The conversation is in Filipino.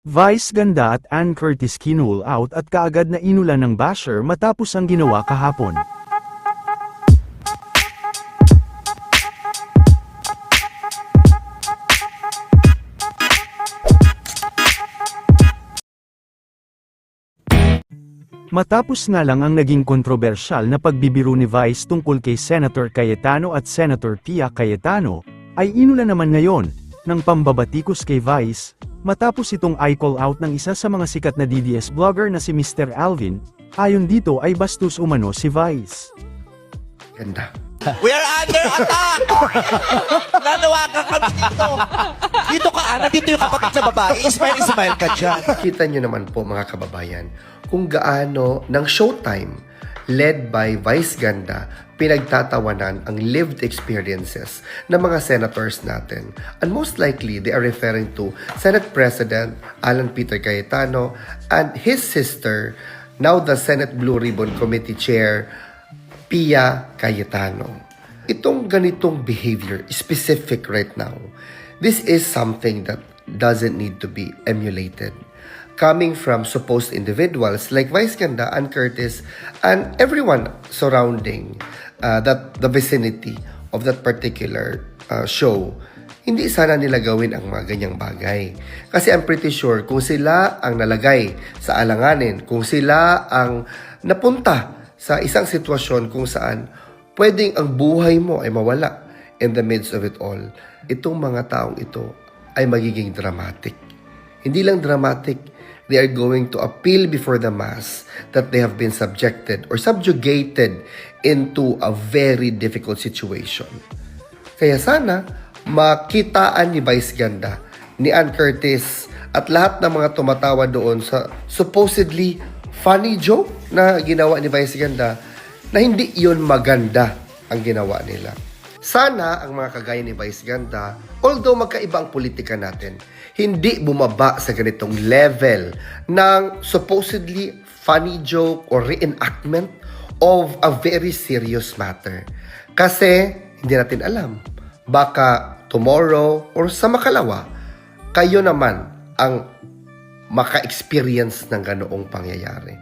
Vice Ganda at Ann Curtis kinul out at kaagad na inulan ng basher matapos ang ginawa kahapon. Matapos nga lang ang naging kontrobersyal na pagbibiro ni Vice tungkol kay Senator Cayetano at Senator Pia Cayetano, ay inulan naman ngayon ng pambabatikos kay Vice, matapos itong i-call out ng isa sa mga sikat na DDS vlogger na si Mr. Alvin. Ayon dito ay bastos umano si Vice. Ganda. We are under attack! Nanawagan kami dito. Dito ka, Ana. Dito yung kapatid na babae. Ismail ka dyan. Kita nyo naman po mga kababayan kung gaano ng Showtime led by Vice Ganda pinagtatawanan ang lived experiences ng mga senators natin. And most likely, they are referring to Senate President Alan Peter Cayetano and his sister, now the Senate Blue Ribbon Committee Chair, Pia Cayetano. Itong ganitong behavior, specific right now, this is something that doesn't need to be emulated. Coming from supposed individuals like Vice Ganda and Curtis and everyone surrounding the vicinity of that particular show, hindi sana nila gawin ang mga ganyang bagay. Kasi I'm pretty sure kung sila ang nalagay sa alanganin, kung sila ang napunta sa isang sitwasyon kung saan pwedeng ang buhay mo ay mawala in the midst of it all, itong mga taong ito ay magiging dramatic. Hindi lang dramatic, they are going to appeal before the mass that they have been subjected or subjugated into a very difficult situation. Kaya sana, makitaan ni Vice Ganda, ni Ann Curtis, at lahat ng mga tumatawa doon sa supposedly funny joke na ginawa ni Vice Ganda, na hindi iyon maganda ang ginawa nila. Sana ang mga kagaya ni Vice Ganda, although magkaiba ang politika natin, hindi bumaba sa ganitong level ng supposedly funny joke or reenactment of a very serious matter. Kasi hindi natin alam, baka tomorrow or sa makalawa, kayo naman ang maka-experience ng ganoong pangyayari.